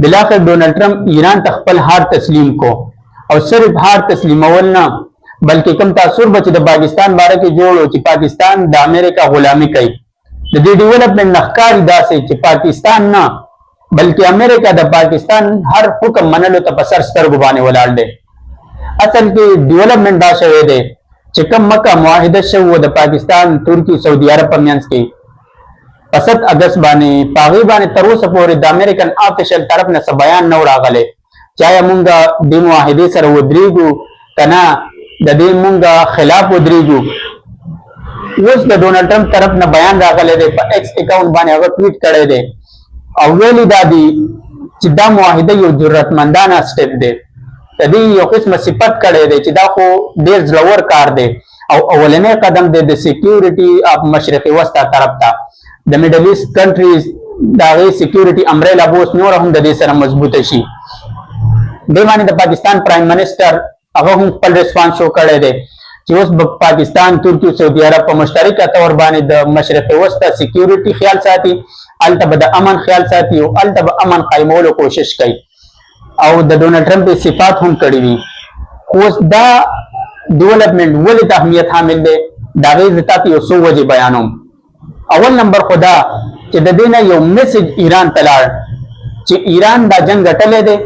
بلاخر ډونلډ ټرمپ ایران ته خپل هار تسلیم کو او صرف هار تسلیمول نه بلکې کوم تاثر به چې د پاکستان باره کې جوړو چې پاکستان د امریکا غلامي کوي د دې ډیولپمنټ نه ښکاري داسې چې پاکستان نه بلکې امریکا د پاکستان هر حکم منلو ته په سر سترګو باندې ولاړ دی. اصل کې ډیولپمنټ دا شوی دی چې کوم مکه معاهده شوی د پاکستان ترکی سعودي عرب په منځ کې په 7 اگست باندې په هغې باندې تر اوسه پورې د امریکن آفیشل طرف نه څه بیان نه و راغلی چې آیا مونږ دې معاهدې سره ودرېږو که نه د دې مونږ خلاف ودرېږو. اوس د ډونلډ ټرمپ طرف نه بیان راغلی دی په ایکس اکاونټ باندې هغه ټویټ کړی دی او ویلي دا دي چې دا معاهده یو جرأتمندانه سټپ دی د دې یو قسمه صفت کړی دی چې دا خو ډېر زړور کار دی او اولنی قدم دی د سیکیورټي اف مشرقي وسطه طرف ته د میډل ایست کنټریز د هغې سیکیورټي امبریلا به اوس نوره هم د دې سره مضبوطه شي. دې باندې د پاکستان پرایم منسټر هغه هم خپل ریسپانس شو کړی دی چې اوس به پاکستان ترکی سعودي عرب په مشترکه طور باندې د مشرقي وسطه سیکیورټي خیال ساتي هلته به د امن خیال ساتي او هلته به امن قایمولو کوشش کوي او د ډونلډ ټرمپ صفات هم کړي وي. خو اوس دا ډیولپمنټ ولې د اهمیت حامل دی د هغې زه تاته یو څو وجې بیانوم. اول نمبر خو دا چې د دې نه یو میسج ایران ته لاړ چې ایران دا جنګ ګټلی دی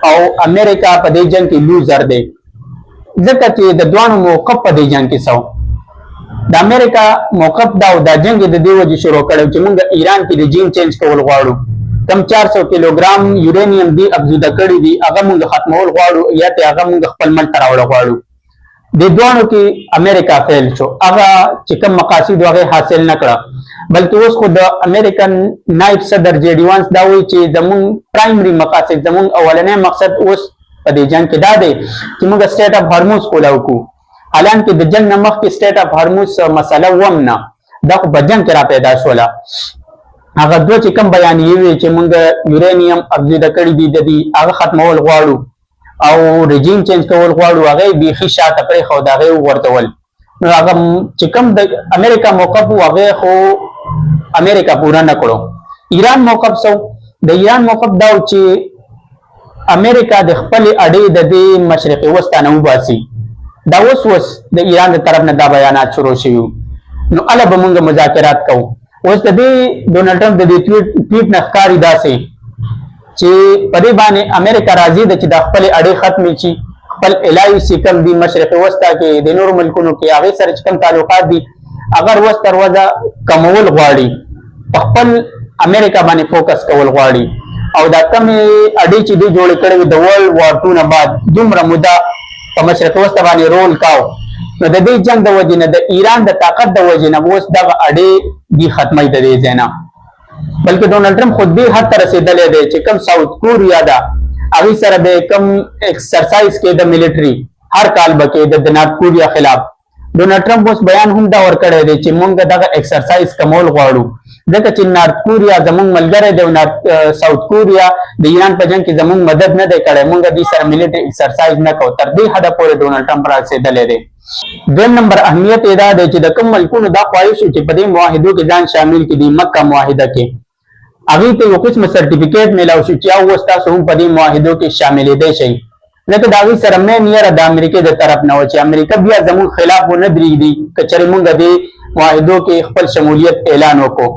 او امریکا په دې جنګ کې لوزر دی ځکه چې د دوانو موقف په دې جنګ کې څه د امریکا موقف دا او دا جنګ د دې وجې شروع کړی چې موږ ایران کې رژیم چینج کول غواړو کم 400 کیلوګرام یورینیم دی افزوده کړي دي هغه موږ ختمول غواړو یا ته هغه موږ خپل ملک ته راوړل غواړو. د دوانو کې امریکا فیل شو هغه چې کوم مقاصد هغه حاصل نه کړه بلکې اوس خو د امریکن نائب صدر جی ډي وانس دا وایي چې زموږ پرایمري مقاصد زموږ اولنی مقصد اوس په دې جنګ کې دا دی چې موږ سټیټ اف هرموز کولاو کو حالانکه د جنګ نه مخکې سټیټ اف هرموز مسله وم نه دا خو په جنګ کې را پیدا شوله هغه دوه چې کوم بیانیې وې چې موږ یورینیم افزوده کړي دي د دې هغه ختمول غواړو او رژیم چینج کول غواړو هغه بیخي شاته پرېښود هغه وغورځول نو هغه چې کوم د امریکا موقف و هغه خو امریکا پوره نه کړو. ایران موقف څه د ایران موقف دا و چې امریکا د خپلې اډې د دې مشرقي وسطه نه وباسي دا اوس د ایران د طرف نه دا بیانات شروع شوي نو هله به موږ مذاکرات کوو. اوس د دې ډونلډ ټرمپ د دې ټویټ نه ښکاري داسې چې په دې باندې امریکا راضي ده چې د خپلې اډې ختمې شي خپل الهي چې کوم دي مشرقي وسطه کې د نورو ملکونو کې هغې سره چې کوم تعلقات دي هغه روز تر روزه کمول غواړي په خپل امریکا باندې فوکس کول غواړي او دا کمې اډې چې دوی جوړې کړې وي د ورلډ وار 2 نه بعد دومره موده په مشرقي وسطه باندې رول کاو نو د دې جنګ د وجې نه د ایران د طاقت د وجې نه اوس دغه اډې دي ختموي د دې ځای نه بلکې ډونلډ ټرمپ خود دې حد ته رسېدلی دی چې کوم ساوث کوریا ده هغې سره د کوم ایکسرسایز کې د ملیټري هر کال به کې د نارت کوریا خلاف ډونلډ ټرمپ اوس بیان هم دا ورکړی دی چې موږ دغه ایکسرسایز کمول غواړو ځکه چې نارت کوریا زموږ ملګری دی او ساوث کوریا د ایران په جنګ کې زموږ مدد نه دی کړی موږ دې سره ملیټري ایکسرسایز نه کوو تر دې حده پورې ډونلډ ټرمپ رسېدلی دی. دویم نمبر اهمیت یې دا دی چې د کوم ملکونو دا خواهش و چې په دې معاهدو کې ځان شامل کړي دي مکه معاهده کې هغې ته یو قسمه سرټیفیکیټ میلاو شو چې اوس تاسو هم په دې معاهدو کې شاملېدی شئ ځکه د هغې سره مین یره د امریکې د طرف نه وه چې امریکا بیا زموږ خلاف ونه درېږدي که چېرې موږ دې معاهدو کې خپل شمولیت اعلان وکړو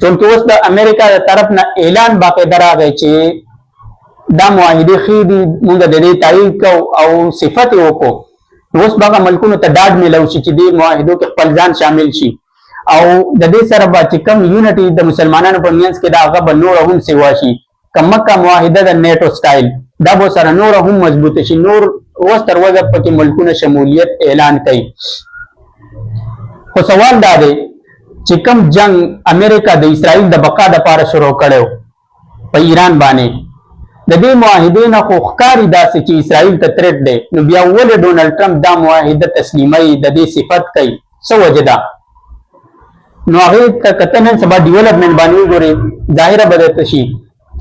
چونکې اوس د امریکا د طرف نه اعلان باقاعده راغی چې دا معاهدې ښې دي موږ د دې تایید کوو او صفت یې وکړو اوس به هغه ملکونو ته ډاډ میلاو شي چې دې معاهدو کې خپل ځان شامل شي او د دې سره به چې کوم یونټي د مسلمانانو په منځ کې دا هغه به نوره هم سیوا شي که مکه معاهده د نیټو سټایل دا به سره نوره هم مضبوطه شي نور اوس تر اوسه پکې ملکونه شمولیت اعلان کوي. خو سوال دا دی چې کوم جنګ امریکا د اسرائیل د بقا دپاره شروع کړی په ایران باندې د دې معاهدې نه خو ښکاري داسې چې اسرائیل ته تریټ دی نو بیا ولې ډونلډ ټرمپ دا معاهده تسلیموي د دې صفت کوي څه وجه ده نو هغې ته که ته نن سبا ډیولپمنټ باندې وګورې ظاهره به درته شي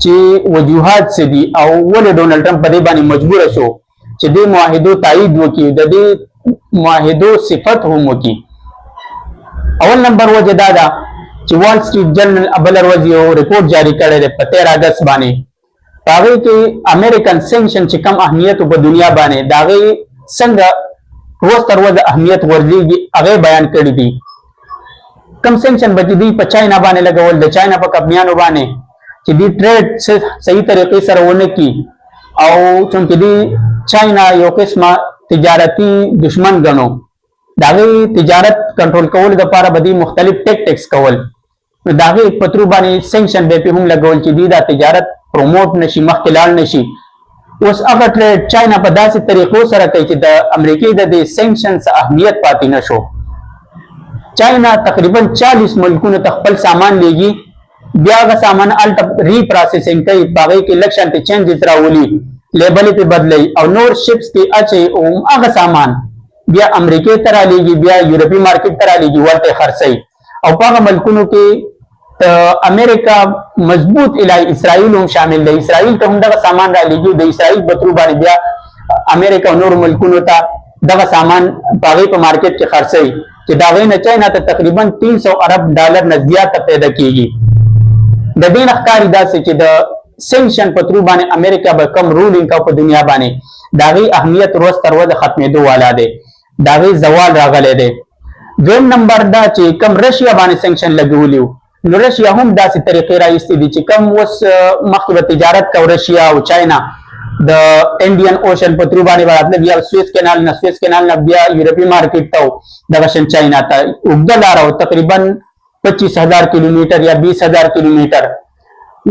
چې وجوهات څه دي او ولې ډونلډ ټرمپ په دې باندې مجبوره شو چې دې معاهدو تایید وکړي د دې معاهدو صفت هم وکړي. اول نمبر وجه دا ده چې وال سټریټ جرنل بله ورځ یو رپورټ جاری کړی دی په 13 اګست باندې هغه کې امریکن سینکشن چې کم اهمیت په دنیا باندې دا غي څنګه روز تر ورځ اهمیت ورلېږي هغه بیان کړی دي. کم سینکشن به دی په چاینا باندې لګول د چاینا په کمپنیانو باندې چې دی ټریډ صحیح طریقې سره ونه کی او چونکې دی چاینا یو قسمه تجارتی دشمن ګڼو دا غي تجارت کنټرول کول لپاره به دی مختلف ټیکټکس کول دا غي پترو باندې سینکشن به په هم لګول چې دی دا تجارت پروموټ نشي مخکې لاړ نشي. اوس هغه ټریډ چاینا په داسې طریقو سره کوي چې د امریکای د سینکشنز اهمیت پاتې نشو. چاینا تقریبا 40 ملکونو ته خپل سامان لیږي بیا هغه سامان الټ ری پروسیسینګ کوي باغې کې لکشن ته چینجز راولي لیبل په بدلی او نور شپس کې اچي او هغه سامان بیا امریکای ته رالیږي بیا یورپی مارکیټ ته رالیږي ورته خرڅي او په هغه ملکونو کې امریکا مضبوط الای اسرائیل هم شامل دی. اسرائیل ته هم دغه سامان رالیږي د اسرائیل بترو باندې بیا امریکا نور ملکونو ته دغه سامان باغې په مارکیټ کې خرڅي چې دا غوښنه چاینا ته تقریبا 300 ارب ډالر نه زیات پیدا کیږي. د دې نخکاری داسې چې د سینکشن په ترو باندې امریکا به کم رولینګ او په دنیا باندې دا غي اهمیت روز تر ورځ ختمېدو والا دی دا غي زوال راغلی دی. دویم نمبر دا چې کم رشیا باندې سینکشن لګولیو نو رشیا هم داسې طریقې راایستې دي چې کم اوس مخکې به تجارت کو رشیا او چاینا د انډین اوشن په ترو باندې راتله بیا سویس کینال نه بیا یورپی مارکیټ ته دغه شان چاینا ته اوږده لاره او تقریبا 25,000 کیلومتر یا 20,000 کیلومتر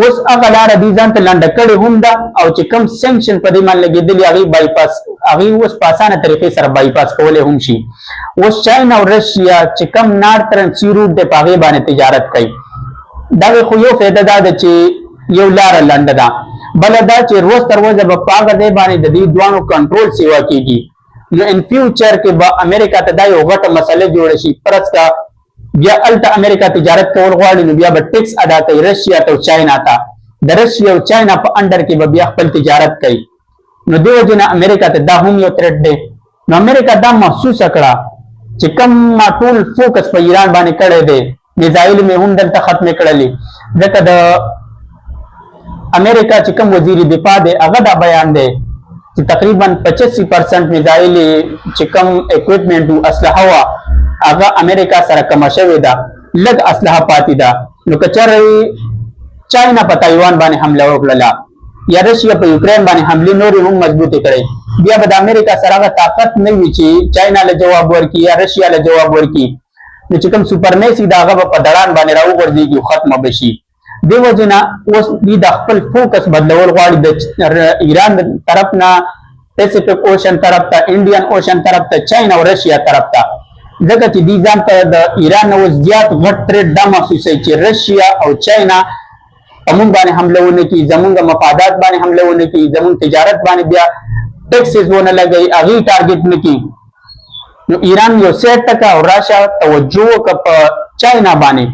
اوس هغه لاره دي ځان ته لنډه کړې هم ده او چې کم سینکشن په دې باندې لګېدلي هغې بایپاس هغې اوس په اسانه طریقې سره بایپاس کولی هم شي. اوس چاینا او رشیا چې کم نارترن سی روټ دی په هغې باندې تجارت کوي دغې خو یو فایده دا ده چې یو لاره لنډه ده بله دا چې روز تر ورځه به په هغه ځای باندې د دې دواړو کنټرول سیوا کېږي نو ان فیوچر کې به امریکا ته دا یو غټه مسله جوړه شي فرض کا بیا الټا امریکا تجارت کول غواړي نو بیا به ټیکس ادا کوي رشیا ته او چاینا ته د رشیا او چاینا په انډر کې به بیا خپل تجارت کوي نو دیو جن امریکا ته دا هم یو تھریټ دی. نو امریکا دا محسوس کړه چې کم ټول فوکس په ایران باندې کړی دی میزایل مې هم دلته ختم کړلې ځکه د امریکا چې کوم وزیر دفاع دی هغه دا بیان دی چې تقریبا 85% میزایل چې کوم اکوپمنټ او اسلحه وا هغه امریکا سره کم شوې ده لږ اسلحه پاتې ده. نو کچره چاینا په تایوان باندې حمله وکړه یا رشیا په یوکرين باندې حمله نورې هم مضبوطه کړي بیا به د امریکا سره هغه طاقت نه وي چې چاینا له جواب ورکړي یا رشیا له جواب ورکړي نو چې کوم سپرمیسی دا هغه په دړان باندې راوغورځيږي او ختمه بشي. دیو جنا اوس د خپل فوکس بدلول غواړي د ایران طرف نه پیسفیک اوشن طرف ته انډین اوشن طرف ته چاینا او رشیا طرف ته ځکه چې دې ځان ته د ایران اوس زیات غټ ټریډ دا محسوسوي چې رشیا او چاینا موږ باندې حمله ونه کړي زموږ مفادات باندې حمله ونه کړي زموږ تجارت باندې بیا ټیکسز ونه لګوي هغې ټارګټ نه کړي نو ایران یو 60% او راشا توجه وکړه په چاینا باندې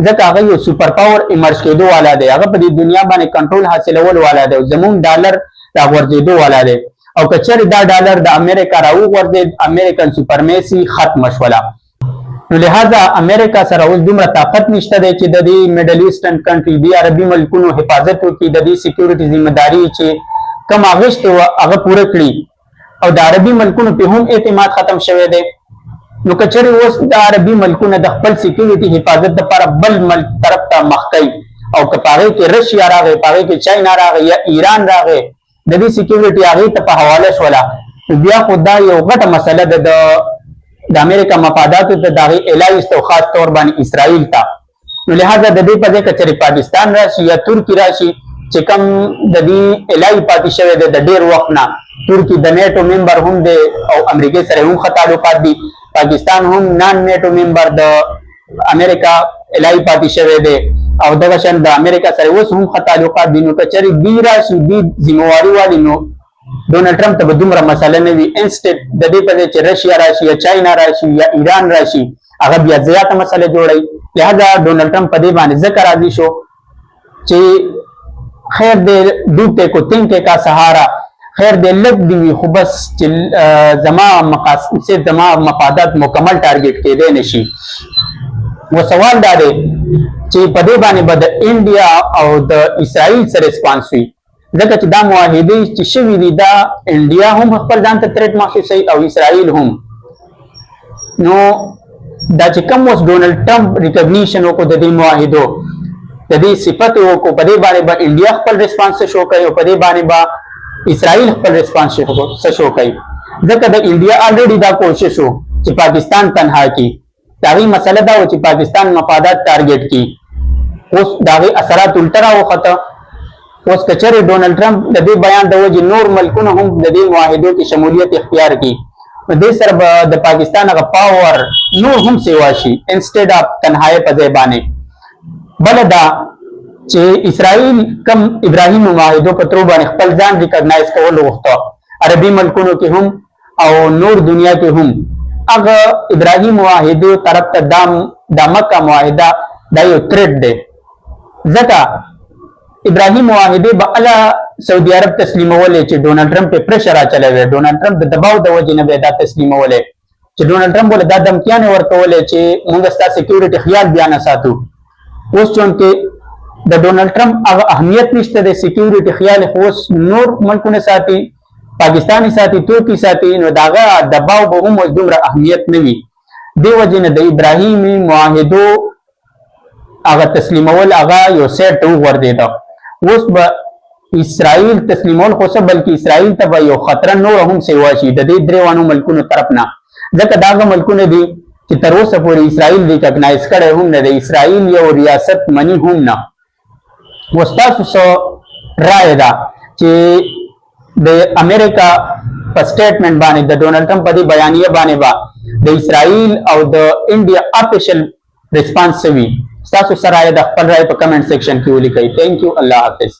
ځکه هغه یو سپر پاور ایمرج کېدو والا دی هغه په دې دنیا باندې کنټرول حاصلول والا دی او زموږ ډالر راغورځېدو والا دی او که چېرې دا ډالر د امریکا راوغورځېد امریکن سپرمیسي ختمه شوله. نو لہذا امریکا سره اوس دومره طاقت نشته دی چې د دې میډل ایسټرن کنټري دې عربي ملکونو حفاظت وکړي د دې سکیورټي ذمہداري چې کم اغوښتې وه هغه پوره کړي او د عربي ملکونو په هم اعتماد ختم شوی دی. نو که چېرې اوس د عربي ملکونه د خپل سکیورټي حفاظت دپاره بل ملک طرف ته مخ کوي او که په هغې کې رشیا راغی په هغې کې چاینا راغی یا ایران راغی د دې سکیورټي هغې ته په حواله شوله نو بیا خو دا یو غټه مسله ده د امریکا مفاداتو ته د هغې اعلی ایسته او خاص طور باندې اسرائیل ته. نو لہذا د دې په ځای که چېرې پاکستان راشي یا ترکي راشي چې کوم د دې اعلی پاتې شوی دی د ډېر وخت نه ترکي د نیټو ممبر هم دی او امریکې سره هم ښه تعلقات دي پاکستان هم نان نیټو ممبر د امریکا اعلی پاتې شوی دی او دغه شان د امریکا سره اوس هم ښه تعلقات دي نو که چېرې دوی راشي دوی ذمواري والي نو ډونالډ ټرمپ ته به دومره مسله نه وي انسټیټ د دې په ځای چې رشیا راشي یا چاینا راشي یا ایران راشي هغه بیا زیاته مسله جوړوي. لہذا ډونالډ ټرمپ په دې باندې ځکه راضي شو چې خیر دې ډوبتے کو تنکے کا سہارا خیر دې لږ دې وي خو بس چې زما مقاصد سے زما مفادات مکمل ټارګټ کېدی نه شي. و سوال دا دی چې په دې باندې به د انډیا او د اسرائیل سره ریسپانس وي ځکه چې دا معاهدې چې شوي دي دا انډیا هم خپل ځان ته تریټ محسوسوي او اسرائیل هم. نو دا چې کوم اوس ډونلډ ټرمپ ریکګنیشن وکړو د دې معاهدو، د دې صفت وکړو، په دې باندې به انډیا خپل ریسپانس شو کوي او په دې باندې به اسرائیل خپل ریسپانس شو کوي. ځکه د انډیا الریډي دا کوشش وو چې پاکستان تنها کی. دا غي مسله دا و چې پاکستان مفادات ټارګټ کی. اوس دا غي اثرات الټرا وخته. اوس کچره ډونلډ ټرمپ د دې بیان د وجه نور ملکونه هم د دې معاهدو کې شمولیت اختیار کی. دې سره د پاکستان هغه پاور نور هم سیوا شي انسټډ اف تنهایی په ځای باندې. بل دا چې اسرائیل کم ابراهیم معاهدو په تر باندې خپل ځان ریکګنایز کول وغوښته عربي ملکونو کې هم او نور دنیا کې هم. هغه ابراهیم معاهدو طرف ته د مکه معاهده دا یو تریټ دی. ځکه ابراهیم معاهده به الله سعودي عرب تسلیمولې چې ډونلډ ټرمپ په پریشر اچولې. ډونلډ ټرمپ د دباو د وجې نه به دا تسلیمولې چې ډونلډ ټرمپ ول دا دمکیانې ورکولې چې موږ ستاسو سکیورټي خیال بیا نه ساتو. اوس چونکې د ډونلډ ټرمپ هغه اهمیت نشته د سکیورټي خیال، اوس نور ملکونه ساتي، پاکستاني ساتي، ترکی ساتي، نو داغه دباو به هم دومره اهمیت نه وي. دی وجې نه د ابراهیمي معاهدو هغه تسلیمول هغه یو سیټ وغورځېده. اوس به اسرائیل تسلیمول خو څه بلکې اسرائیل ته به یو خطر نور هم سیوا شي د دې درېوانو ملکونو طرف نه. ځکه داغه ملکونه دي چې تر اوسه پورې اسرائیل ریکګنایز کړی هم نه دی، اسرائیل یو ریاست منی هم نه. اوس تاسو څه رایه ده چې د امریکا په سټیټمنټ باندې د ډونلډ ټرمپ په دې بیانیه باندې به د اسرائیل او د انډیا افیشل ریسپانس وي؟ تاسو سره د خپل رائے په کمنټ سیکشن کې ولیکئ. تھینک یو. الله حافظ.